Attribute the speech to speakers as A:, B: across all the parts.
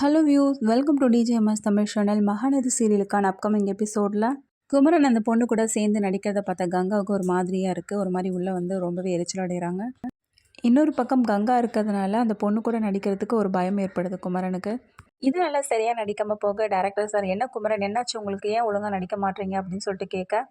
A: Hello views, welcome to DJMS Tamil channel. Mahanadhi சீரியலுக்கான upcoming எபிசோடில் குமரன் அந்த பொண்ணு கூட சேர்ந்து நடிக்கிறத பார்த்தா கங்காவுக்கு ஒரு மாதிரியாக இருக்குது. ஒரு மாதிரி உள்ளே ரொம்பவே எரிச்சல் அடைகிறாங்க. இன்னொரு பக்கம் கங்கா இருக்கிறதுனால அந்த பொண்ணு கூட நடிக்கிறதுக்கு ஒரு பயம் ஏற்படுது குமரனுக்கு. இதனால சரியாக நடிக்காமல் போக டேரக்டர் சார், என்ன குமரன் என்னாச்சு உங்களுக்கு, ஏன் ஒழுங்காக நடிக்க மாட்டீங்க அப்படின்னு சொல்லிட்டு கேட்க,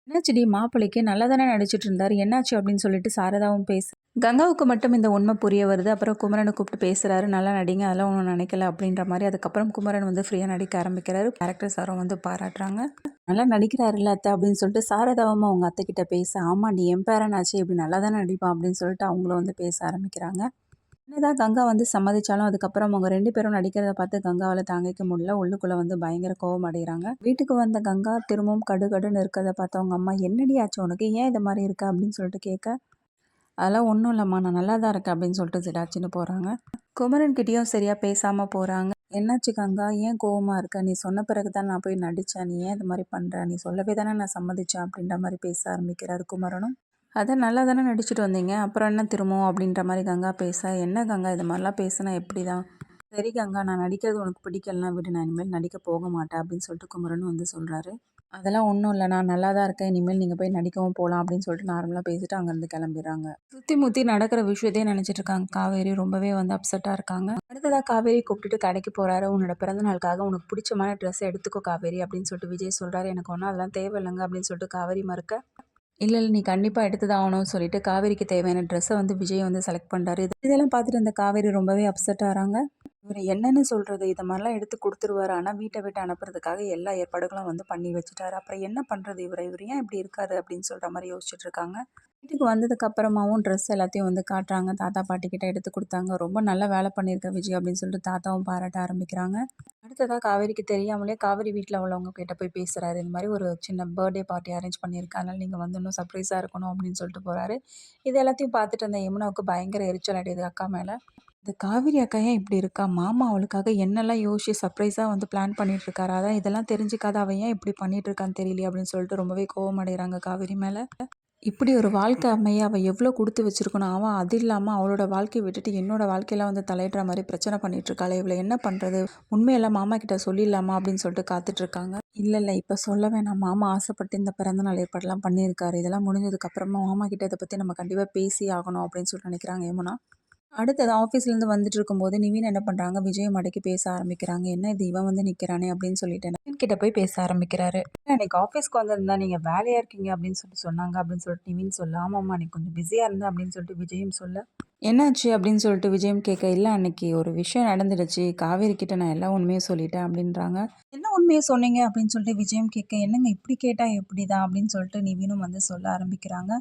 A: என்னாச்சுடி மாப்பிள்ளைக்கு நல்லா தானே நடிச்சிட்டு இருந்தார், என்னாச்சு அப்படின்னு சொல்லிட்டு சாரதாவும் பேசு. கங்காவுக்கு மட்டும் இந்த உண்மை புரிய வருது. அப்புறம் குமரனை கூப்பிட்டு பேசுகிறாரு, நல்லா நடிங்க, அதெல்லாம் ஒன்றும் நினைக்கல அப்படின்ற மாதிரி. அதுக்கப்புறம் குமரன் ஃப்ரீயாக நடிக்க ஆரம்பிக்கிறாரு. கேரக்டர் சாரும் பாராட்டுறாங்க. நல்லா நடிக்கிறாருல்ல அத்தை அப்படின்னு சொல்லிட்டு சாரதாவும் அவங்க அத்தைக்கிட்ட பேச, ஆமாண்டி என் பேரனாச்சு இப்படி நல்லா தானே நடிப்பான் அப்படின்னு சொல்லிட்டு அவங்களும் பேச ஆரம்பிக்கிறாங்க. என்னதான் கங்கா சம்மதிச்சாலும் அதுக்கப்புறம் அவங்க 2 பேரும் நடிக்கிறத பார்த்து கங்காவால் தாங்கிக்க முடியல. உள்ளுக்குள்ளே பயங்கர கோவம் அடைகிறாங்க. வீட்டுக்கு வந்த கங்கா திரும்பவும் கடுகடுன்னு இருக்கிறத பார்த்து அவங்க அம்மா, என்னடி ஆச்சு உனக்கு, ஏன் இது மாதிரி இருக்கா அப்படின்னு சொல்லிட்டு கேட்க, அதெல்லாம் ஒன்றும் இல்லைம்மா, நான் நல்லா தான் இருக்கேன் அப்படின்னு சொல்லிட்டு சிடாச்சின்னு போகிறாங்க. குமரன்கிட்டயும் சரியாக பேசாமல் போகிறாங்க. என்னாச்சு கங்கா, ஏன் கோவமாக இருக்க, நீ சொன்ன பிறகு தான் நான் போய் நடித்தேன், நீ ஏன் இது மாதிரி பண்ணுற, நீ சொல்லவே தானே நான் சம்மதிச்சேன் அப்படின்ற மாதிரி பேச ஆரம்பிக்கிறாரு குமரனும். அதான் நல்லா தானே நடிச்சுட்டு வந்தீங்க, அப்புறம் என்ன திரும்பவும் அப்படின்ற மாதிரி கங்கா பேச, என்ன கங்கா இது மாதிரிலாம் பேசுனா எப்படி தான். சரி கங்கா, நான் நடிக்கிறது உனக்கு பிடிக்கலனா விடு, நான் இனிமேல் நடிக்க போக மாட்டேன் அப்படின்னு சொல்லிட்டு குமரனும் சொல்கிறாரு. அதெல்லாம் ஒன்றும் இல்லை, நான் நல்லா தான் இருக்கேன், இனிமேல் நீங்கள் போய் நடிக்கவும் போகலாம் அப்படின்னு சொல்லிட்டு நார்மலாக பேசிட்டு அங்கேருந்து கிளம்பிடுறாங்க. சுற்றி முற்றி நடக்கிற விஷயத்தையே நினச்சிட்டு இருக்காங்க காவேரி. ரொம்பவே அப்செட்டாக இருக்காங்க. அடுத்ததாக காவேரி கூப்பிட்டுட்டு கடைக்கு போகிறாரு. உன்னோட பிறந்த நாளுக்காக உனக்கு பிடிச்சமான ட்ரெஸ் எடுத்துக்கோ காவேரி அப்படின்னு சொல்லிட்டு விஜய் சொல்கிறாரு. எனக்கு ஒன்றும் அதெல்லாம் தேவையில்லைங்க அப்படின்னு சொல்லிட்டு காவேரி மறுக்க, இல்லை நீ கண்டிப்பாக எடுத்து தான் ஆகணும்னு சொல்லிட்டு காவேரிக்கு தேவையான ட்ரெஸ்ஸை விஜய் செலக்ட் பண்ணுறாரு. இதெல்லாம் பார்த்துட்டு அந்த காவேரி ரொம்பவே அப்செட் ஆகிறாங்க. இவர் என்னன்னு சொல்கிறது, இதை மாதிரிலாம் எடுத்து கொடுத்துருவாரு. ஆனால் வீட்டை விட்டு அனுப்புறதுக்காக எல்லா ஏற்பாடுகளும் பண்ணி வச்சுட்டாரு. அப்புறம் என்ன பண்ணுறது, இவர் ஏன் இப்படி இருக்காரு அப்படின்னு சொல்கிற மாதிரி யோசிச்சுட்டு இருக்காங்க. வீட்டுக்கு வந்ததுக்கு அப்புறமாவும் ட்ரெஸ் எல்லாத்தையும் காட்டுறாங்க. தாத்தா பாட்டி கிட்ட எடுத்து கொடுத்தாங்க. ரொம்ப நல்லா வேலை பண்ணியிருக்க விஜய் அப்படின்னு சொல்லிட்டு தாத்தாவும் பாராட்ட ஆரம்பிக்கிறாங்க. அடுத்ததாக காவேரிக்கு தெரியாமலே காவேரி வீட்டில் உள்ளவங்க கிட்ட போய் பேசுகிறாரு. இந்த மாதிரி ஒரு சின்ன பர்த்டே பார்ட்டி அரேஞ்ச் பண்ணியிருக்கேன், அதனால் நீங்கள் இன்னும் சர்ப்ரைஸாக இருக்கணும் அப்படின்னு சொல்லிட்டு போகிறாரு. இது எல்லாத்தையும் பார்த்துட்டு அந்த யமுனாவுக்கு பயங்கர எரிச்சல் அடையுது அக்கா மேலே. இந்த காவேரி அக்கா ஏன் இப்படி இருக்கா, மாமா அவளுக்காக என்னெல்லாம் யோசிச்சு சர்ப்ரைஸாக பிளான் பண்ணிட்டு இருக்காரு, அதான் இதெல்லாம் தெரிஞ்சுக்காத அவன் ஏன் இப்படி பண்ணிட்டு இருக்கான்னு தெரியலையே அப்படின்னு சொல்லிட்டு ரொம்பவே கோவம் அடைகிறாங்க காவேரி மேலே. இப்படி ஒரு வாழ்க்கை அமைய அவள் எவ்வளோ கொடுத்து வச்சுருக்கணும், அவன் அது இல்லாமல் அவளோட வாழ்க்கையை விட்டுட்டு என்னோட வாழ்க்கையில் தலையிடுற மாதிரி பிரச்சனை பண்ணிகிட்ருக்காளே, இவளை என்ன பண்ணுறது, உண்மையெல்லாம் மாமா கிட்ட சொல்லிடலாமா அப்படின்னு சொல்லிட்டு காத்துட்ருக்காங்க. இல்லை இப்போ சொல்ல வேணாம், மாமா ஆசைப்பட்டு இந்த பிறந்தநாள் ஏற்பாடெல்லாம் பண்ணியிருக்காரு, இதெல்லாம் முடிஞ்சதுக்கப்புறமா மாமா கிட்ட இதை பற்றி நம்ம கண்டிப்பாக பேசி ஆகணும் அப்படின்னு சொல்லிட்டு நினைக்கிறாங்க யமுனா. அடுத்தது ஆஃபீஸ்லேருந்து வந்துட்டு இருக்கும்போது நிவின் என்ன பண்ணுறாங்க, விஜய் மடக்கி பேச ஆரம்பிக்கிறாங்க. என்ன இது இவன் நிற்கிறானே அப்படின்னு சொல்லிட்டு நிவின் கிட்ட போய் பேச ஆரம்பிக்கிறாரு. இன்னைக்கு ஆஃபீஸ்க்கு வந்திருந்தா நீங்கள் வேலையாக இருக்கீங்க அப்படின்னு சொல்லிட்டு சொன்னாங்க அப்படின்னு சொல்லிட்டு நிவின் சொல்ல, ஆமாம்மா நீ கொஞ்சம் பிஸியாக இருந்தேன் அப்படின்னு சொல்லிட்டு விஜயும் சொல்ல, என்னாச்சு அப்படின்னு சொல்லிட்டு விஜயம் கேட்க, இல்லை அன்னைக்கு ஒரு விஷயம் நடந்துடுச்சு, காவேரி கிட்ட நான் எல்லா உண்மையும் சொல்லிட்டேன் அப்படின்றாங்க. என்ன உண்மையை சொன்னீங்க அப்படின்னு சொல்லிட்டு விஜயம் கேட்க, என்னங்க இப்படி கேட்டால் எப்படி தான் அப்படின்னு சொல்லிட்டு நிவினும் சொல்ல ஆரம்பிக்கிறாங்க.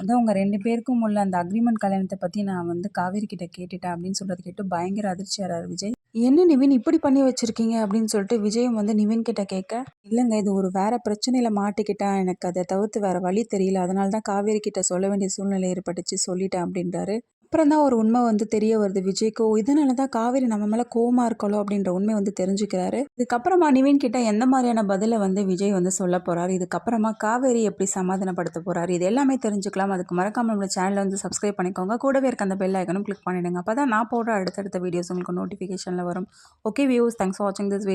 A: அதான் உங்கள் 2 பேருக்கும் உள்ள அந்த அக்ரிமெண்ட் கல்யாணத்தை பற்றி நான் காவேரி கிட்ட கேட்டுட்டேன் அப்படின்னு சொல்கிறது கேட்டு பயங்கர அதிர்ச்சியாகிறார் விஜய். என்ன நிவின் இப்படி பண்ணி வச்சுருக்கீங்க அப்படின்னு சொல்லிட்டு விஜயும் நிவின் கிட்ட கேட்க, இல்லைங்க இது ஒரு வேறு பிரச்சனையில் மாட்டிக்கிட்டேன், எனக்கு அதை தவிர்த்து வேறு வழி தெரியல, அதனால தான் காவேரி கிட்ட சொல்ல வேண்டிய சூழ்நிலை ஏற்பட்டுச்சு சொல்லிட்டேன் அப்படின்றாரு. அப்புறம் தான் ஒரு உண்மை தெரிய வருது விஜய்க்கோ, இதனால தான் காவேரி நம்ம மேலே கோவமாக இருக்காளோ அப்படின்ற உண்மை தெரிஞ்சுக்கிறாரு. இதுக்கப்புறமா நிவின் கிட்ட எந்த மாதிரியான பதிலை விஜய் சொல்ல போகிறாரு, இதுக்கப்புறமா காவேரி எப்படி சமாதானப்படுத்த போகிறாரு, இது எல்லாமே தெரிஞ்சுக்கலாம். அதுக்கு மறக்காமல் நம்மளோட சேனலை சப்ஸ்கிரைப் பண்ணிக்கோங்க. கூடவே இருக்க அந்த பெல் ஐக்கனும் கிளிக் பண்ணிவிடுங்க. அப்போ தான் நான் போடுற அடுத்தடுத்த வீடியோஸ் உங்களுக்கு நோட்டிஃபிகேஷனில் வரும். ஓகே வியூஸ், தேங்க்ஸ் ஃபார் வாட்சிங் திஸ் வீடியோ.